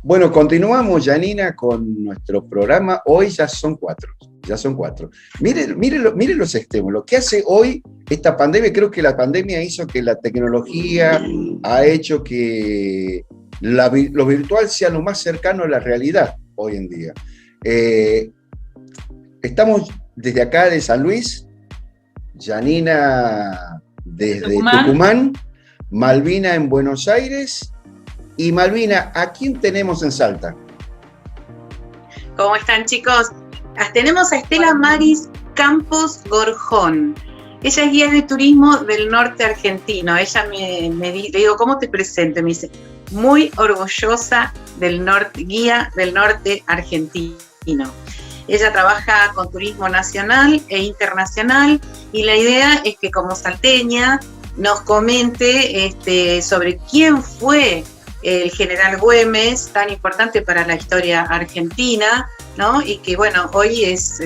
Bueno, continuamos, Janina, con nuestro programa. Hoy ya son cuatro, ya son cuatro. Mire los extremos, lo que hace hoy esta pandemia. Creo que la pandemia hizo que la tecnología ha hecho que lo virtual sea lo más cercano a la realidad hoy en día. Estamos desde acá de San Luis, Janina desde Tucumán, Malvina en Buenos Aires. Y Malvina, ¿a quién tenemos en Salta? ¿Cómo están, chicos? Tenemos a Estela Maris Campos Gorjón. Ella es guía de turismo del norte argentino. Ella le digo, ¿cómo te presento? Me dice, muy orgullosa del norte, guía del norte argentino. Ella trabaja con turismo nacional e internacional y la idea es que como salteña nos comente sobre quién fue el general Güemes, tan importante para la historia argentina, ¿no? Y que, bueno, hoy es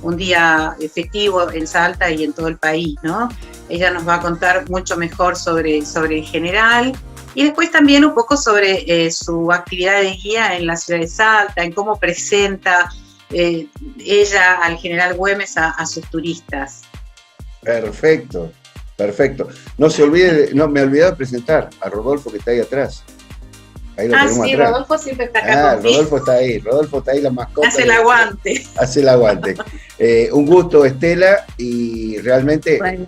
un día festivo en Salta y en todo el país, ¿no? Ella nos va a contar mucho mejor sobre el general y después también un poco sobre su actividad de guía en la ciudad de Salta, en cómo presenta ella al general Güemes a sus turistas. Perfecto, perfecto. No se olvide, no me olvidé de presentar a Rodolfo que está ahí atrás. Sí, atrás. Rodolfo siempre está acá conmigo. Rodolfo está ahí, la mascota. Hace el aguante. Hace el aguante. Un gusto, Estela, y realmente bueno,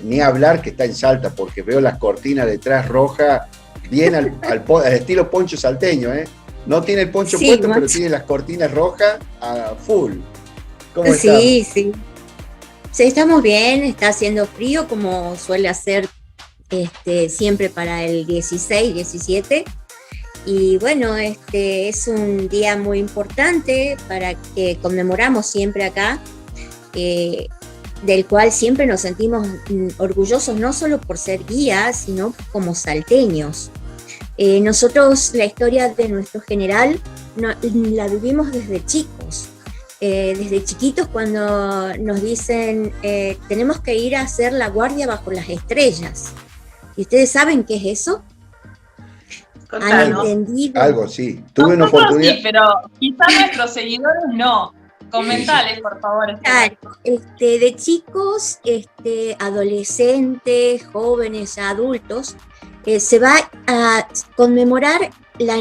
ni hablar que está en Salta, porque veo las cortinas detrás rojas, bien al estilo poncho salteño, ¿eh? No tiene el poncho puesto, pero tiene las cortinas rojas a full. ¿Cómo estás? Sí. Sí, estamos bien, está haciendo frío, como suele hacer siempre para el 16, 17. Y bueno, es un día muy importante para que conmemoramos siempre acá, del cual siempre nos sentimos orgullosos, no solo por ser guías, sino como salteños. Nosotros la historia de nuestro general la vivimos desde chicos, desde chiquitos cuando nos dicen tenemos que ir a hacer la guardia bajo las estrellas. ¿Y ustedes saben qué es eso? Contanos. Algo, sí. Tuve una oportunidad. Sí, pero quizás nuestros seguidores no. Comentales, por favor. Claro, de chicos, adolescentes, jóvenes, adultos, se va a conmemorar la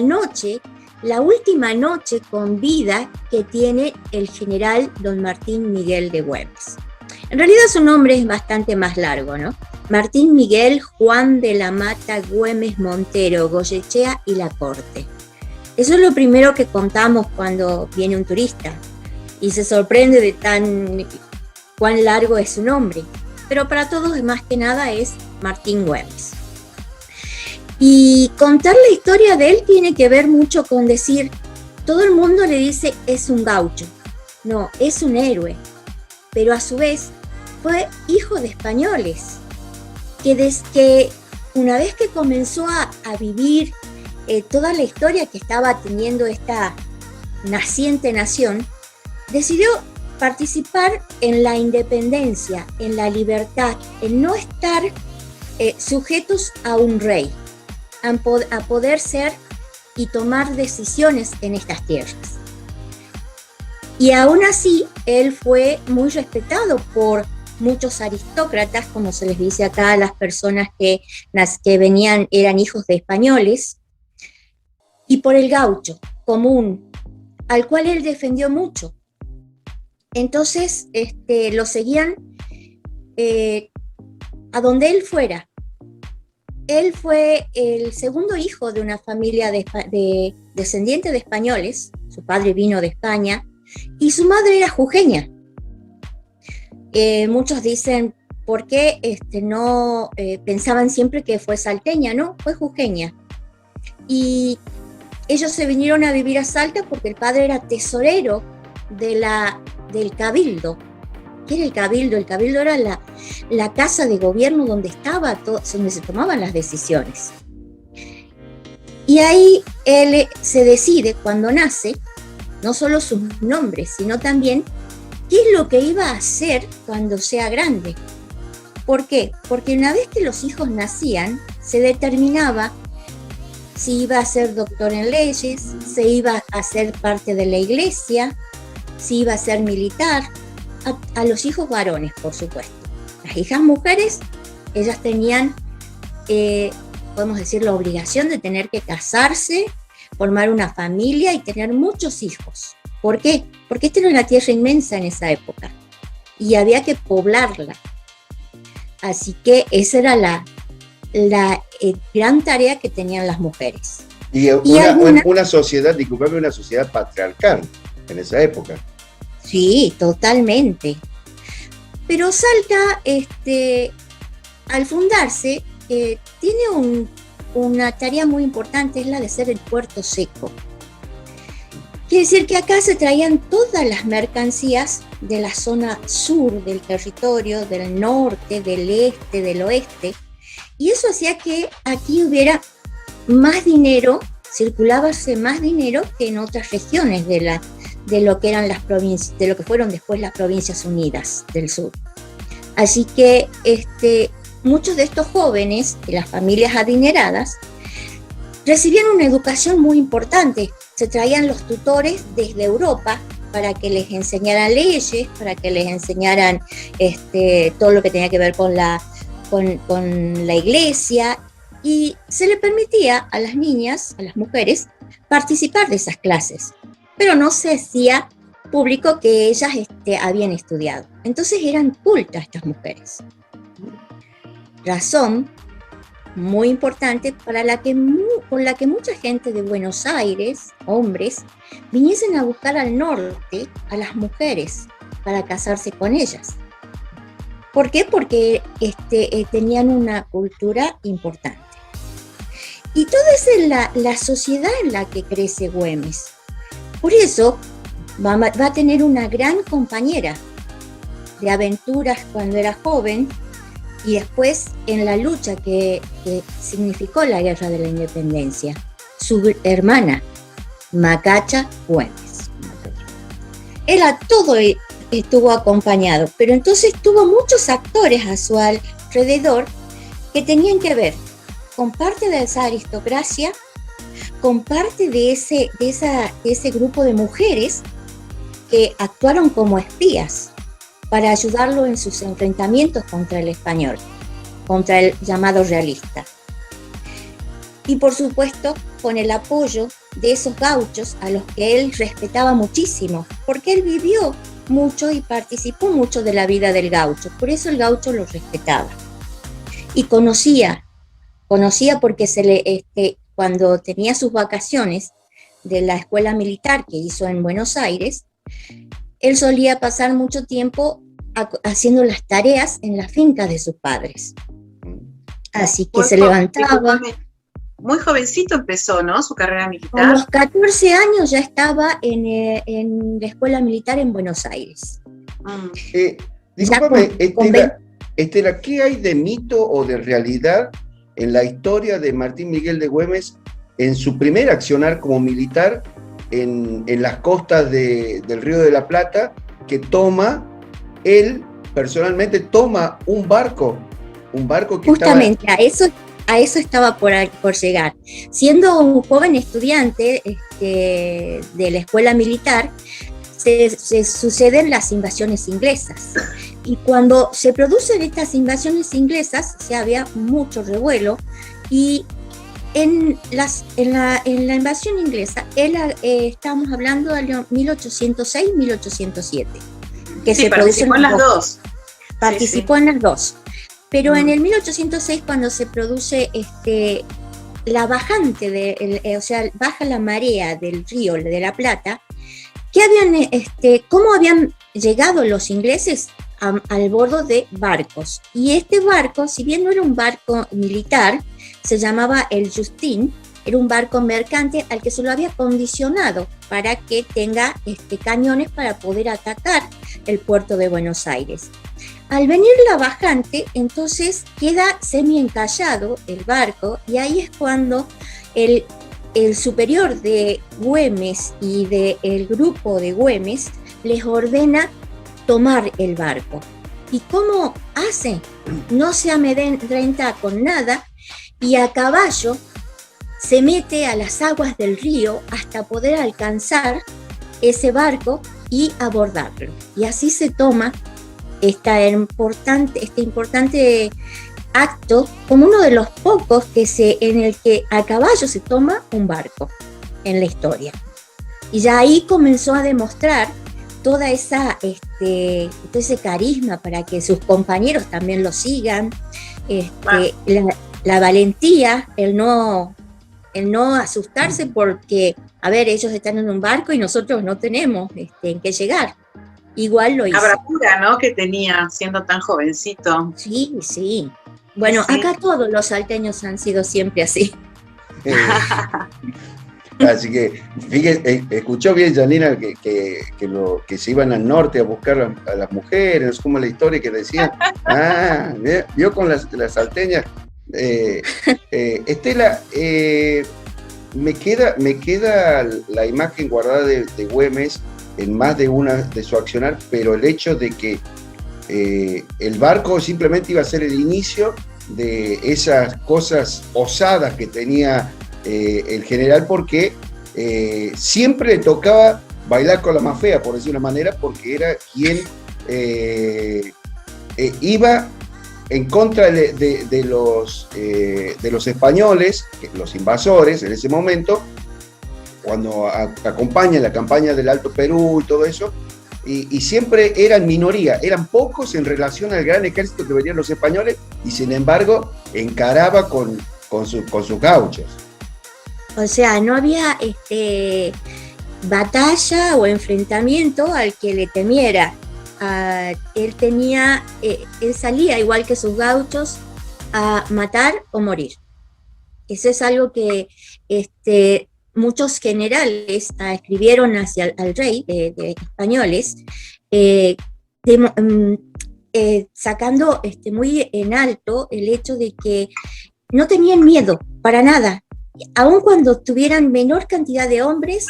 última noche con vida que tiene el general don Martín Miguel de Güemes. En realidad su nombre es bastante más largo, ¿no? Martín Miguel Juan de la Mata Güemes Montero, Goyechea y La Corte. Eso es lo primero que contamos cuando viene un turista y se sorprende de cuán largo es su nombre. Pero para todos, más que nada, es Martín Güemes. Y contar la historia de él tiene que ver mucho con decir, todo el mundo le dice es un gaucho. No, es un héroe. Pero a su vez fue hijo de españoles. Que una vez que comenzó a vivir toda la historia que estaba teniendo esta naciente nación, decidió participar en la independencia, en la libertad, en no estar sujetos a un rey, a poder ser y tomar decisiones en estas tierras. Y aún así, él fue muy respetado por muchos aristócratas, como se les dice acá a las personas que venían, eran hijos de españoles, y por el gaucho común, al cual él defendió mucho. Entonces, lo seguían a donde él fuera. Él fue el segundo hijo de una familia de descendientes de españoles. Su padre vino de España y su madre era jujeña. Muchos dicen, ¿por qué no pensaban siempre que fue salteña? No, fue jujeña. Y ellos se vinieron a vivir a Salta porque el padre era tesorero del cabildo. ¿Qué era el cabildo? El cabildo era la casa de gobierno donde donde se tomaban las decisiones. Y ahí él se decide, cuando nace, no solo sus nombres, sino también qué es lo que iba a hacer cuando sea grande. ¿Por qué? Porque una vez que los hijos nacían, se determinaba si iba a ser doctor en leyes, se iba a ser parte de la iglesia, se iba a ser militar, a los hijos varones, por supuesto. Las hijas mujeres, ellas tenían, podemos decir, la obligación de tener que casarse, formar una familia y tener muchos hijos. ¿Por qué? Porque esta era una tierra inmensa en esa época y había que poblarla. Así que esa era la gran tarea que tenían las mujeres. Y una sociedad, disculpame, una sociedad patriarcal en esa época. Sí, totalmente. Pero Salta, al fundarse, tiene una tarea muy importante, es la de ser el puerto seco. Quiere decir que acá se traían todas las mercancías de la zona sur del territorio, del norte, del este, del oeste, y eso hacía que aquí hubiera más dinero, circulábase más dinero que en otras regiones de lo que eran las provincias, de lo que fueron después las Provincias Unidas del Sur. Así que muchos de estos jóvenes de las familias adineradas recibían una educación muy importante. Se traían los tutores desde Europa para que les enseñaran leyes, para que les enseñaran todo lo que tenía que ver con la iglesia, y se le permitía a las niñas, a las mujeres, participar de esas clases, pero no se hacía público que ellas habían estudiado. Entonces eran cultas estas mujeres. Razón muy importante por la que mucha gente de Buenos Aires, hombres, viniesen a buscar al norte a las mujeres para casarse con ellas. ¿Por qué? Porque tenían una cultura importante. Y toda esa es la sociedad en la que crece Güemes. Por eso va a tener una gran compañera de aventuras cuando era joven, y después en la lucha que significó la Guerra de la Independencia, su hermana, Macacha Güemes. Era todo estuvo acompañado, pero entonces tuvo muchos actores a su alrededor que tenían que ver con parte de esa aristocracia, con parte de ese grupo de mujeres que actuaron como espías para ayudarlo en sus enfrentamientos contra el español, contra el llamado realista. Y por supuesto, con el apoyo de esos gauchos a los que él respetaba muchísimo, porque él vivió mucho y participó mucho de la vida del gaucho, por eso el gaucho lo respetaba. Y conocía porque cuando tenía sus vacaciones de la escuela militar que hizo en Buenos Aires, él solía pasar mucho tiempo haciendo las tareas en la finca de sus padres. Así que se levantaba. Muy jovencito empezó, ¿no? Su carrera militar. A los 14 años ya estaba en la escuela militar en Buenos Aires. Discúlpame, Estela, ¿qué hay de mito o de realidad en la historia de Martín Miguel de Güemes en su primer accionar como militar en las costas del Río de la Plata, que él personalmente toma un barco que justamente a eso estaba por llegar. Siendo un joven estudiante de la escuela militar, se suceden las invasiones inglesas. Y cuando se producen estas invasiones inglesas, había mucho revuelo, y en la invasión inglesa, estábamos hablando del año 1806-1807. Que sí, participó en las dos. Participó en las dos. Pero en el 1806, cuando se produce la bajante, baja la marea del río de la Plata, ¿cómo habían llegado los ingleses al bordo de barcos? Y este barco, si bien no era un barco militar, se llamaba el Justín, era un barco mercante al que se lo había condicionado para que tenga cañones para poder atacar el puerto de Buenos Aires. Al venir la bajante, entonces queda semi-encallado el barco, y ahí es cuando el superior de Güemes y del grupo de Güemes les ordena tomar el barco. ¿Y cómo hace? No se amedrenta con nada, y a caballo se mete a las aguas del río hasta poder alcanzar ese barco y abordarlo. Y así se toma este importante acto como uno de los pocos en el que a caballo se toma un barco en la historia. Y ya ahí comenzó a demostrar toda todo ese carisma para que sus compañeros también lo sigan, la valentía, el no asustarse porque, a ver, ellos están en un barco y nosotros no tenemos en qué llegar. Igual lo hizo. La bravura, ¿no?, que tenía siendo tan jovencito. Sí, sí. Bueno, sí. Acá todos los salteños han sido siempre así. Así que, fíjese, escuchó bien Janina que se iban al norte a buscar a las mujeres, es como la historia que decían. Vio con las salteñas. Estela, me queda la imagen guardada de Güemes en más de una de su accionar, pero el hecho de que el barco simplemente iba a ser el inicio de esas cosas osadas que tenía el general, porque siempre le tocaba bailar con la más fea, por decir una manera, porque era quien iba en contra de los españoles, los invasores en ese momento, cuando acompañan la campaña del Alto Perú y todo eso, y siempre eran minoría, eran pocos en relación al gran ejército que venían los españoles, y sin embargo encaraba con sus gauchos. O sea, no había batalla o enfrentamiento al que le temiera. Él salía igual que sus gauchos a matar o morir. Eso es algo que muchos generales escribieron hacia al rey de españoles, sacando muy en alto el hecho de que no tenían miedo para nada, aun cuando tuvieran menor cantidad de hombres,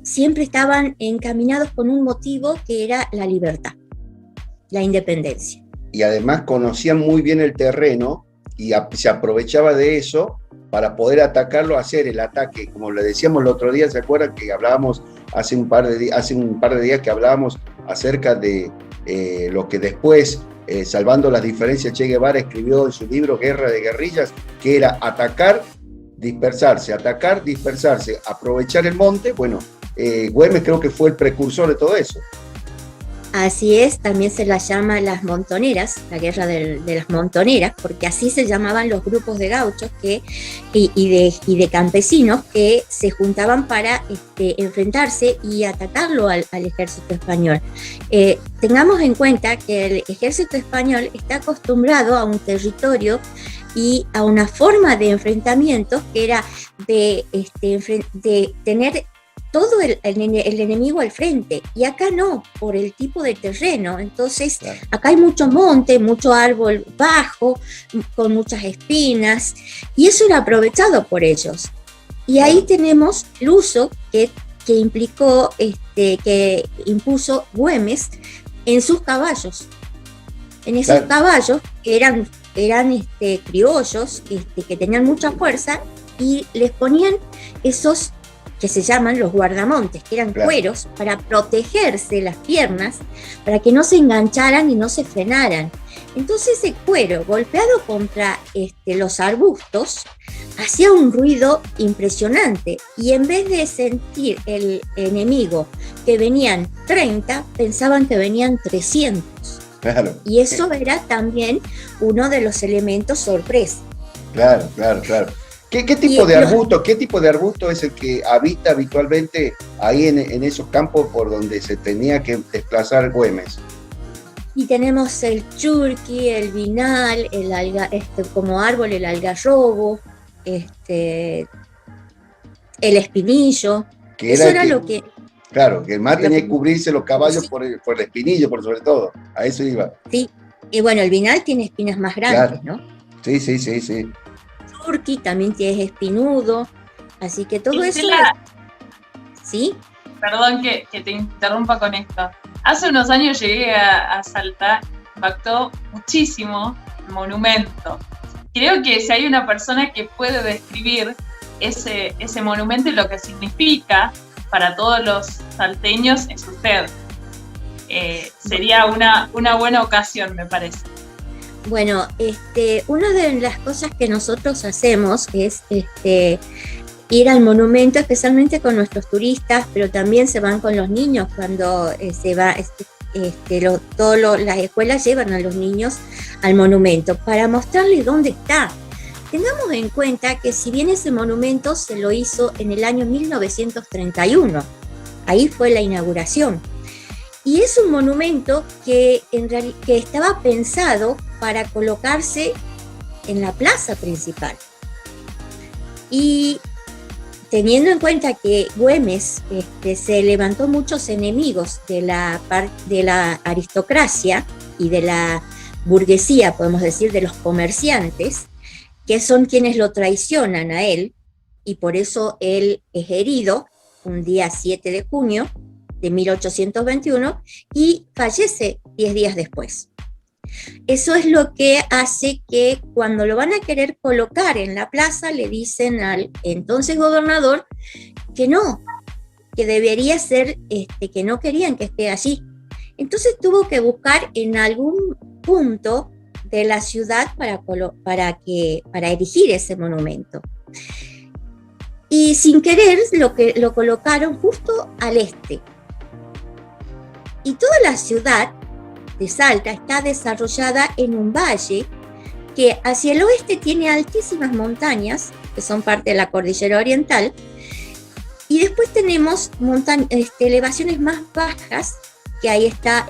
siempre estaban encaminados con un motivo que era la libertad, la independencia. Y además conocían muy bien el terreno y se aprovechaba de eso para poder atacarlo, hacer el ataque, como le decíamos el otro día. ¿Se acuerdan que hablábamos hace un par de días que hablábamos acerca de lo que después, salvando las diferencias, Che Guevara escribió en su libro Guerra de Guerrillas, que era atacar, dispersarse, aprovechar el monte? Bueno, Güemes creo que fue el precursor de todo eso. Así es, también se las llama las montoneras, la guerra de las montoneras, porque así se llamaban los grupos de gauchos y de campesinos que se juntaban para enfrentarse y atacarlo al ejército español. Tengamos en cuenta que el ejército español está acostumbrado a un territorio y a una forma de enfrentamiento que era de tener todo el enemigo al frente, y acá no, por el tipo de terreno. Entonces, claro, acá hay mucho monte, mucho árbol bajo, con muchas espinas, y eso era aprovechado por ellos. Y ahí tenemos el uso que impuso Güemes en sus caballos. En esos caballos que eran criollos, que tenían mucha fuerza, y les ponían esos que se llaman los guardamontes, que eran cueros para protegerse las piernas, para que no se engancharan y no se frenaran. Entonces ese cuero golpeado contra los arbustos hacía un ruido impresionante, y en vez de sentir el enemigo que venían 30, pensaban que venían 300. Claro. Y eso era también uno de los elementos sorpresa. Claro. ¿Qué tipo de arbusto es el que habita habitualmente ahí en esos campos por donde se tenía que desplazar Güemes? Y tenemos el churqui, el vinal, como árbol, el algarrobo, el espinillo. Eso era lo que... Claro, que el más tenía que cubrirse los caballos por el espinillo, por sobre todo. A eso iba. Sí, y bueno, el vinal tiene espinas más grandes, claro, ¿no? Sí. Turqui también es espinudo, así que todo eso... ¿Sí? Perdón que te interrumpa con esto. Hace unos años llegué a Salta, impactó muchísimo el monumento, creo que si hay una persona que puede describir ese monumento y lo que significa para todos los salteños es usted. Sería una buena ocasión, me parece. Bueno, una de las cosas que nosotros hacemos es ir al monumento, especialmente con nuestros turistas, pero también se van con los niños cuando se va, las escuelas llevan a los niños al monumento para mostrarles dónde está. Tengamos en cuenta que si bien ese monumento se lo hizo en el año 1931, ahí fue la inauguración, y es un monumento que estaba pensado para colocarse en la plaza principal. Y teniendo en cuenta que Güemes se levantó muchos enemigos de la aristocracia y de la burguesía, podemos decir, de los comerciantes, que son quienes lo traicionan a él, y por eso él es herido un día 7 de junio de 1821 y fallece 10 días después. Eso es lo que hace que cuando lo van a querer colocar en la plaza le dicen al entonces gobernador que no, que debería ser, que no querían que esté allí. Entonces tuvo que buscar en algún punto de la ciudad para erigir ese monumento. Y sin querer lo colocaron justo al este. Y toda la ciudad de Salta está desarrollada en un valle que hacia el oeste tiene altísimas montañas, que son parte de la cordillera oriental, y después tenemos elevaciones más bajas, que ahí está.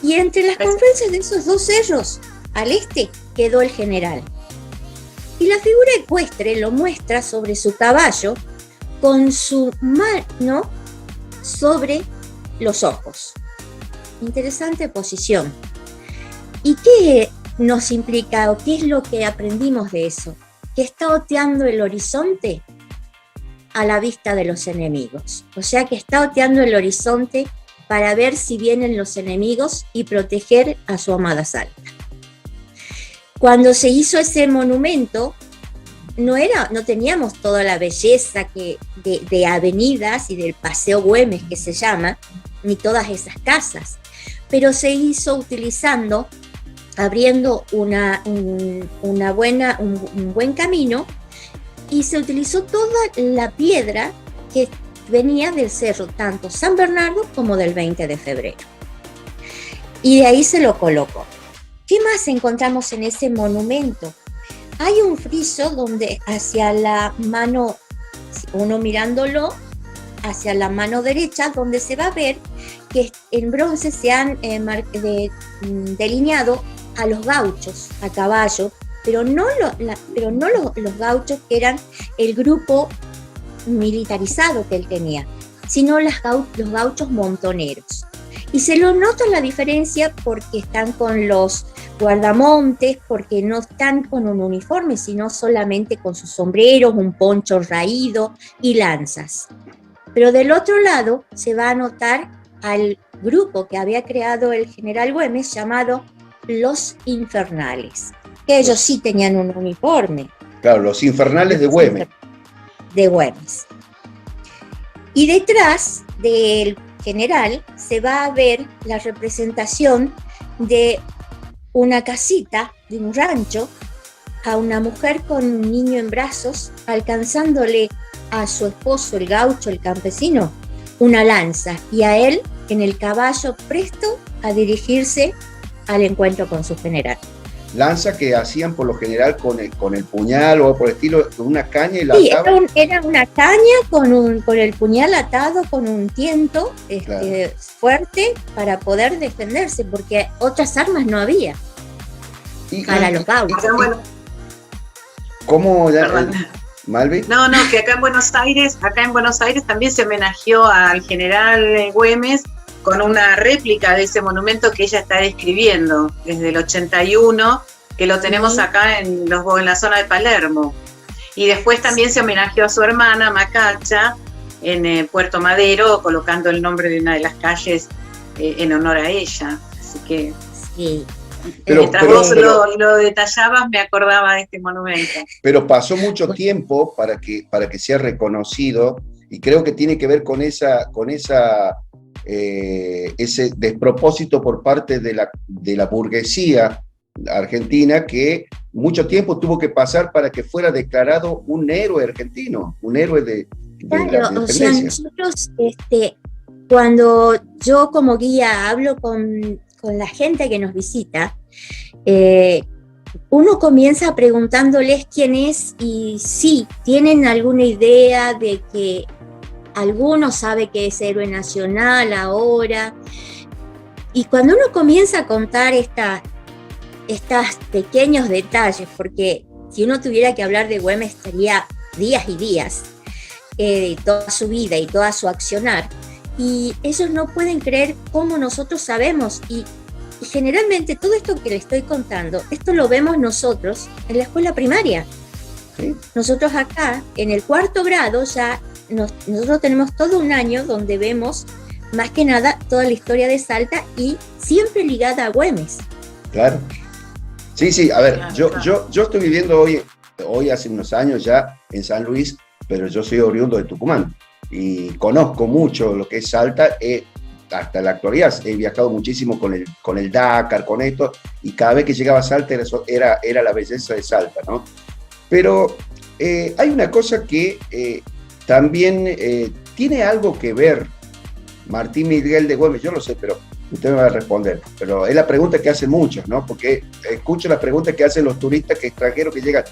Y entre las confluencias de esos dos cerros, al este, quedó el general. Y la figura ecuestre lo muestra sobre su caballo, con su mano sobre los ojos. Interesante posición. ¿Y qué nos implica o qué es lo que aprendimos de eso? Que está oteando el horizonte a la vista de los enemigos. O sea que está oteando el horizonte para ver si vienen los enemigos y proteger a su amada Salta. Cuando se hizo ese monumento, no teníamos toda la belleza de avenidas y del Paseo Güemes, que se llama, ni todas esas casas, pero se hizo abriendo un buen camino, y se utilizó toda la piedra que venía del cerro, tanto San Bernardo como del 20 de febrero. Y de ahí se lo colocó. ¿Qué más encontramos en ese monumento? Hay un friso donde hacia la mano, uno mirándolo, hacia la mano derecha, donde se va a ver que en bronce se han delineado a los gauchos a caballo, pero no los gauchos que eran el grupo militarizado que él tenía, sino los gauchos montoneros. Y se lo nota la diferencia porque están con los guardamontes, porque no están con un uniforme, sino solamente con sus sombreros, un poncho raído y lanzas. Pero del otro lado se va a notar al grupo que había creado el general Güemes, llamado Los Infernales, que ellos sí tenían un uniforme. Claro, los Infernales de Güemes. De Güemes. Y detrás del general se va a ver la representación de una casita, de un rancho, a una mujer con un niño en brazos, alcanzándole a su esposo, el gaucho, el campesino, una lanza, y a él en el caballo presto a dirigirse al encuentro con su general. Lanza que hacían por lo general con el puñal o por el estilo, con una caña y la sí, ataban. Era una caña con el puñal atado con un tiento claro, fuerte para poder defenderse, porque otras armas no había para los gauchos. ¿Cómo ya? ¿Malvi? No, que acá en Buenos Aires también se homenajeó al general Güemes con una réplica de ese monumento que ella está describiendo desde el 81, que lo tenemos acá en la zona de Palermo. Y después también se homenajeó a su hermana Macacha en Puerto Madero, colocando el nombre de una de las calles en honor a ella. Así que... Sí. Mientras vos lo detallabas, me acordaba de este monumento. Pero pasó mucho tiempo para que sea reconocido, y creo que tiene que ver con ese despropósito por parte de la burguesía argentina, que mucho tiempo tuvo que pasar para que fuera declarado un héroe argentino, un héroe de la Claro, o sea, independencia. nosotros, cuando yo como guía hablo con la gente que nos visita, uno comienza preguntándoles quién es, y sí, tienen alguna idea de que alguno sabe que es héroe nacional ahora, y cuando uno comienza a contar estos pequeños detalles, porque si uno tuviera que hablar de Güemes estaría días y días, toda su vida y toda su accionar, y ellos no pueden creer cómo nosotros sabemos, y generalmente todo esto que les estoy contando, esto lo vemos nosotros en la escuela primaria. ¿Sí? Nosotros acá, en el 4º grado, ya nosotros tenemos todo un año donde vemos más que nada toda la historia de Salta, y siempre ligada a Güemes. Claro. Sí, a ver, Claro, yo estoy viviendo hoy hace unos años ya en San Luis, pero yo soy oriundo de Tucumán y conozco mucho lo que es Salta. Hasta la actualidad he viajado muchísimo con el Dakar, con esto, y cada vez que llegaba a Salta era la belleza de Salta, ¿no? Pero hay una cosa que también tiene algo que ver Martín Miguel de Güemes, yo lo sé, pero usted me va a responder, pero es la pregunta que hacen muchos, ¿no? Porque escucho las preguntas que hacen los turistas extranjeros que llegan,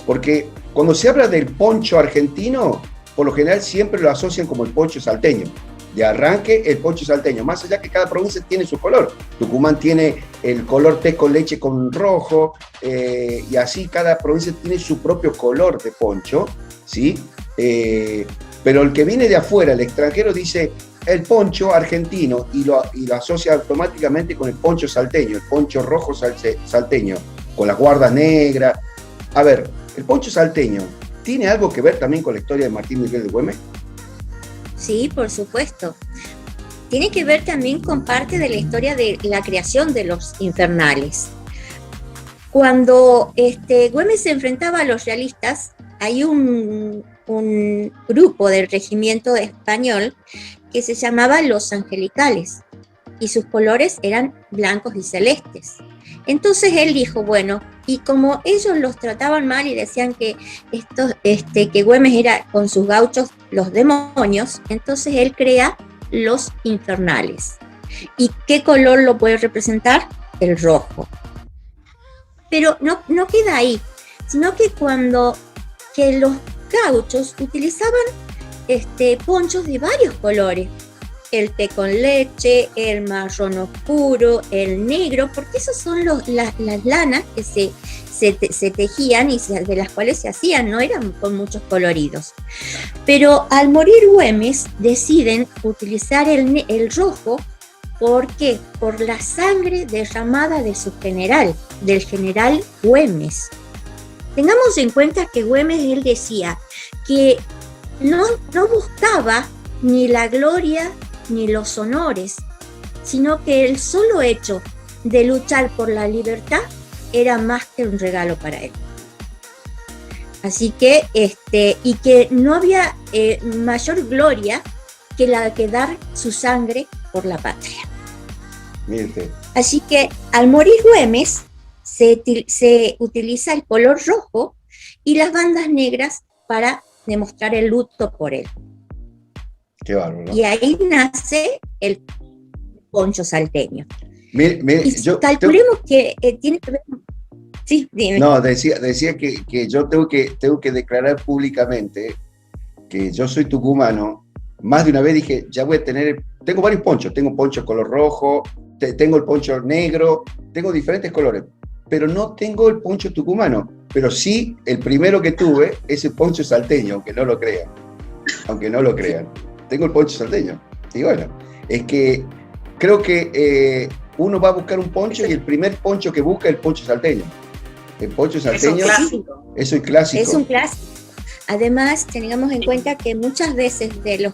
porque cuando se habla del poncho argentino, por lo general siempre lo asocian como el poncho salteño. De arranque, el poncho salteño, más allá que cada provincia tiene su color. Tucumán tiene el color té con leche con rojo, y así cada provincia tiene su propio color de poncho, ¿sí? Pero el que viene de afuera, el extranjero, dice el poncho argentino y lo asocia automáticamente con el poncho salteño, el poncho rojo salteño, con las guardas negras. A ver, el poncho salteño, ¿tiene algo que ver también con la historia de Martín Miguel de Güemes? Sí, por supuesto. Tiene que ver también con parte de la historia de la creación de los infernales. Cuando Güemes se enfrentaba a los realistas, hay un grupo del regimiento español que se llamaba Los Angelicales, y sus colores eran blancos y celestes. Entonces él dijo, bueno, y como ellos los trataban mal y decían que que Güemes era con sus gauchos los demonios, entonces él crea los infernales. ¿Y qué color lo puede representar? El rojo. Pero no queda ahí, sino que que los gauchos utilizaban ponchos de varios colores, el té con leche, el marrón oscuro, el negro, porque esos son las lanas que se tejían y de las cuales se hacían, no eran con muchos coloridos. Pero al morir Güemes deciden utilizar el rojo. ¿Por qué? Por la sangre derramada de su general, del general Güemes. Tengamos en cuenta que Güemes, él decía que no buscaba ni la gloria ni los honores, sino que el solo hecho de luchar por la libertad era más que un regalo para él. Así que, y que no había mayor gloria que la que dar su sangre por la patria. Mire. Así que al morir Güemes, se utiliza el color rojo y las bandas negras para demostrar el luto por él. Qué bárbaro, ¿no? Y ahí nace el poncho salteño. Mire, y calculemos que tiene que ver... Sí, dime. No, decía que yo tengo que declarar públicamente que yo soy tucumano. Más de una vez dije, ya voy a tengo varios ponchos, tengo un poncho color rojo, tengo el poncho negro, tengo diferentes colores, pero no tengo el poncho tucumano. Pero sí, el primero que tuve es el poncho salteño, aunque no lo crean. Tengo el poncho salteño. Y bueno, es que creo que uno va a buscar un poncho y el primer poncho que busca es el poncho salteño. El poncho salteño es un clásico. Es un clásico. Es un clásico. Además, tengamos en cuenta que muchas veces de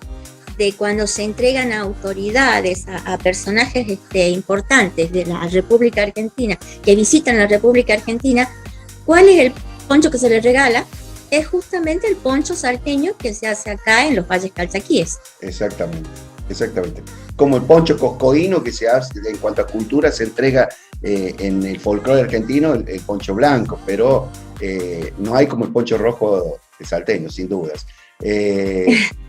cuando se entregan a autoridades, a personajes importantes de la República Argentina, que visitan la República Argentina, ¿cuál es el poncho que se les regala? Es justamente el poncho salteño que se hace acá en los Valles Calchaquíes. Exactamente, exactamente. Como el poncho coscoíno que se hace, en cuanto a cultura, se entrega en el folclore argentino el poncho blanco, pero no hay como el poncho rojo salteño, sin dudas.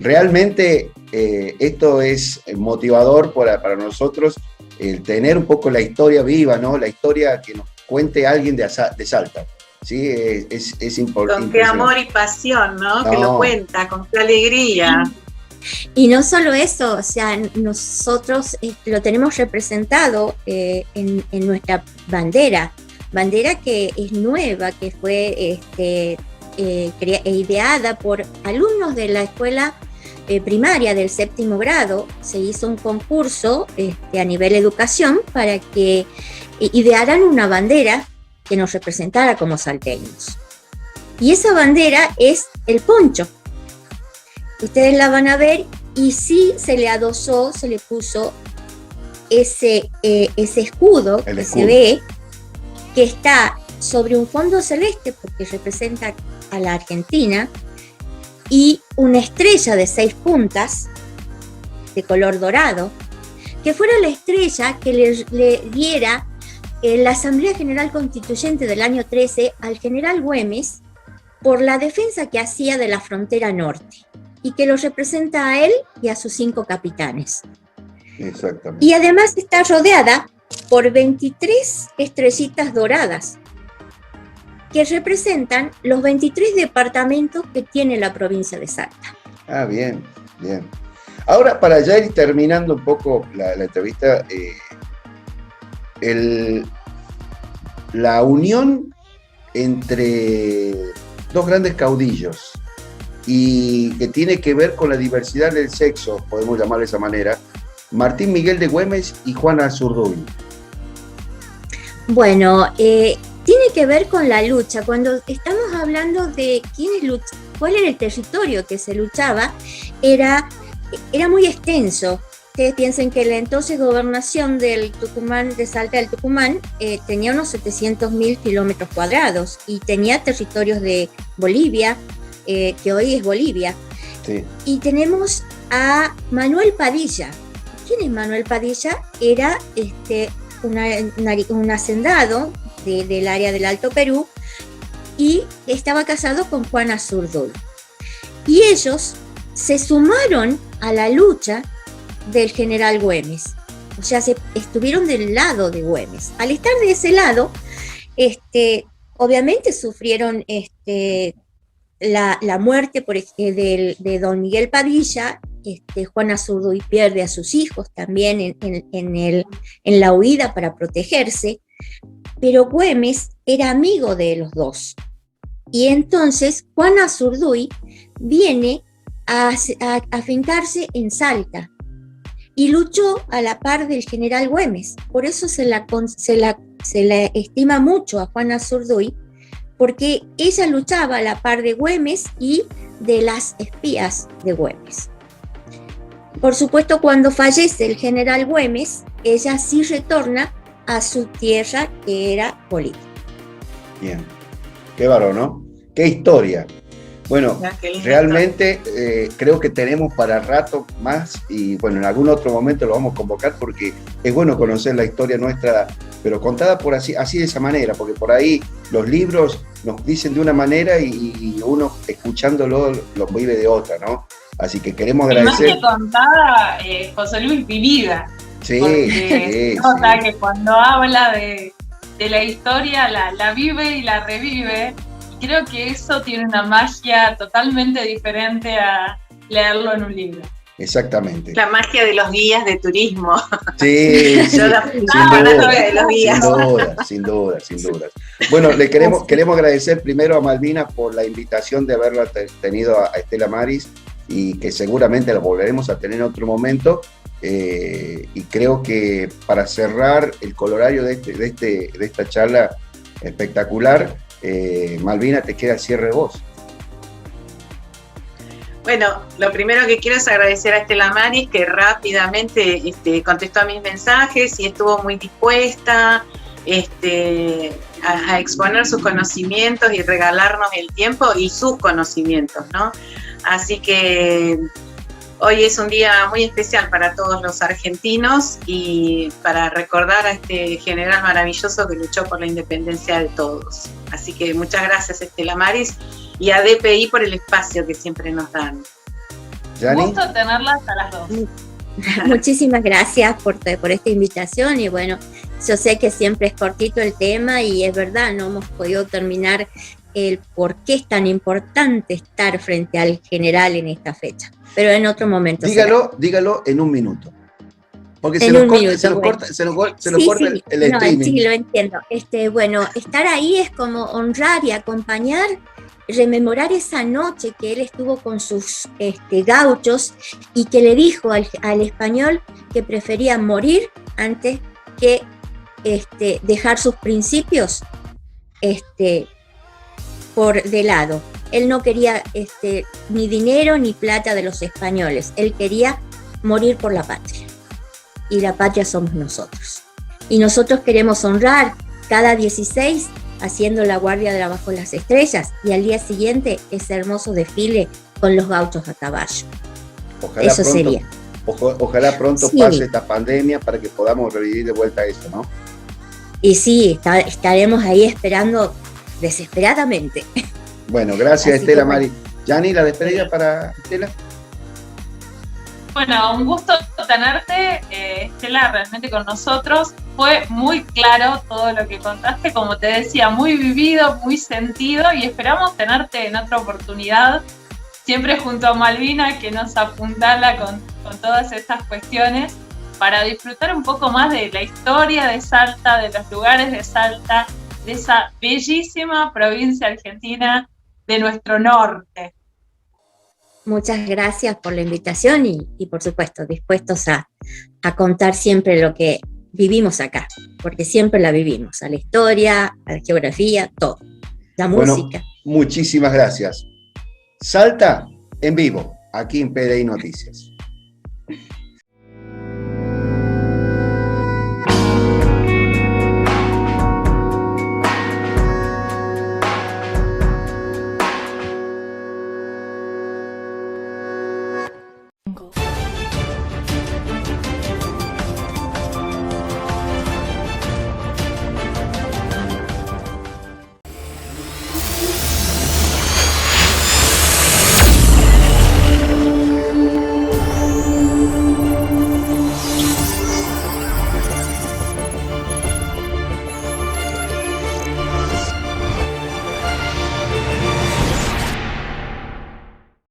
Realmente esto es motivador para nosotros, el tener un poco la historia viva, ¿no? La historia que nos cuente alguien de Salta. Sí, es importante. Con qué amor y pasión, ¿no? Que lo cuenta, con qué alegría. Y no solo eso, o sea, nosotros lo tenemos representado en nuestra bandera que es nueva, que fue ideada por alumnos de la escuela primaria del 7º grado. Se hizo un concurso a nivel educación para que idearan una bandera que nos representara como salteños. Y esa bandera es el poncho. Ustedes la van a ver y sí se le adosó, se le puso ese escudo que se ve, que está sobre un fondo celeste porque representa a la Argentina, y una estrella de 6 puntas de color dorado, que fuera la estrella que le diera la Asamblea General Constituyente del año 13 al general Güemes por la defensa que hacía de la frontera norte, y que lo representa a él y a sus 5 capitanes. Exactamente. Y además está rodeada por 23 estrellitas doradas que representan los 23 departamentos que tiene la provincia de Salta. Ah, bien, bien. Ahora, para ya ir terminando un poco la entrevista, la unión entre dos grandes caudillos, y que tiene que ver con la diversidad del sexo, podemos llamarlo de esa manera, Martín Miguel de Güemes y Juan Azurduy. Bueno, tiene que ver con la lucha. Cuando estamos hablando de cuál era el territorio que se luchaba, era muy extenso. Ustedes piensen que la entonces gobernación del Tucumán, de Salta del Tucumán, tenía unos 700.000 kilómetros cuadrados y tenía territorios de Bolivia, que hoy es Bolivia. Sí. Y tenemos a Manuel Padilla. ¿Quién es Manuel Padilla? Era un hacendado del área del Alto Perú y estaba casado con Juana Azurduy. Y ellos se sumaron a la lucha del general Güemes. O sea, estuvieron del lado de Güemes. Al estar de ese lado, obviamente sufrieron la muerte de don Miguel Padilla. Juan Azurduy pierde a sus hijos también en la huida para protegerse, pero Güemes era amigo de los dos. Y entonces Juan Azurduy viene a afincarse en Salta y luchó a la par del general Güemes. Por eso se la estima mucho a Juan Azurduy, porque ella luchaba a la par de Güemes y de las espías de Güemes. Por supuesto, cuando fallece el general Güemes, ella sí retorna a su tierra, que era Bolivia. Bien, qué bárbaro, ¿no? Qué historia. Bueno, realmente creo que tenemos para rato más, y bueno, en algún otro momento lo vamos a convocar, porque es bueno conocer la historia nuestra, pero contada por así de esa manera, porque por ahí los libros nos dicen de una manera y uno escuchándolo lo vive de otra, ¿no? Así que queremos agradecer. Y más que contada, José Luis, vivida. Sí, porque nota que cuando habla de la historia la vive y la revive. Y creo que eso tiene una magia totalmente diferente a leerlo en un libro. Exactamente. La magia de los guías de turismo. Sí, sí, Yo de los guías. Sin duda. Bueno, le queremos agradecer primero a Malvina por la invitación de haberla tenido a Estela Maris, y que seguramente la volveremos a tener en otro momento, y creo que para cerrar el colorario de esta charla espectacular, Malvina, te queda el cierre de vos. Bueno, lo primero que quiero es agradecer a Estela Maris, que rápidamente contestó a mis mensajes y estuvo muy dispuesta a exponer sus conocimientos y regalarnos el tiempo y sus conocimientos, ¿no? Así que hoy es un día muy especial para todos los argentinos y para recordar a este general maravilloso que luchó por la independencia de todos. Así que muchas gracias, Estela Maris, y a DPI por el espacio que siempre nos dan. ¿Yani? Gusto tenerlas a las dos. Muchísimas gracias por esta invitación y bueno, yo sé que siempre es cortito el tema y es verdad, no hemos podido terminar el por qué es tan importante estar frente al general en esta fecha, pero en otro momento. Dígalo en un minuto. Porque se nos corta el streaming. No, sí, lo entiendo. Bueno, estar ahí es como honrar y acompañar, rememorar esa noche que él estuvo con sus gauchos y que le dijo al español que prefería morir antes que dejar sus principios por de lado. Él no quería ni dinero ni plata de los españoles, él quería morir por la patria. Y la patria somos nosotros. Y nosotros queremos honrar cada 16 haciendo la guardia de Bajo las Estrellas y al día siguiente ese hermoso desfile con los gauchos a caballo. Eso sería. Ojalá pronto pase esta pandemia para que podamos revivir de vuelta eso, ¿no? Y sí, estaremos ahí esperando desesperadamente. Bueno, gracias Estela Maris. Yani, la despedida para Estela. Bueno, un gusto tenerte, Estela, realmente con nosotros. Fue muy claro todo lo que contaste, como te decía, muy vivido, muy sentido, y esperamos tenerte en otra oportunidad, siempre junto a Malvina, que nos apuntala con todas estas cuestiones, para disfrutar un poco más de la historia de Salta, de los lugares de Salta, de esa bellísima provincia argentina de nuestro norte. Muchas gracias por la invitación y por supuesto, dispuestos a contar siempre lo que vivimos acá, porque siempre la vivimos, a la historia, a la geografía, todo, la música. Muchísimas gracias. Salta en vivo, aquí en PDI Noticias.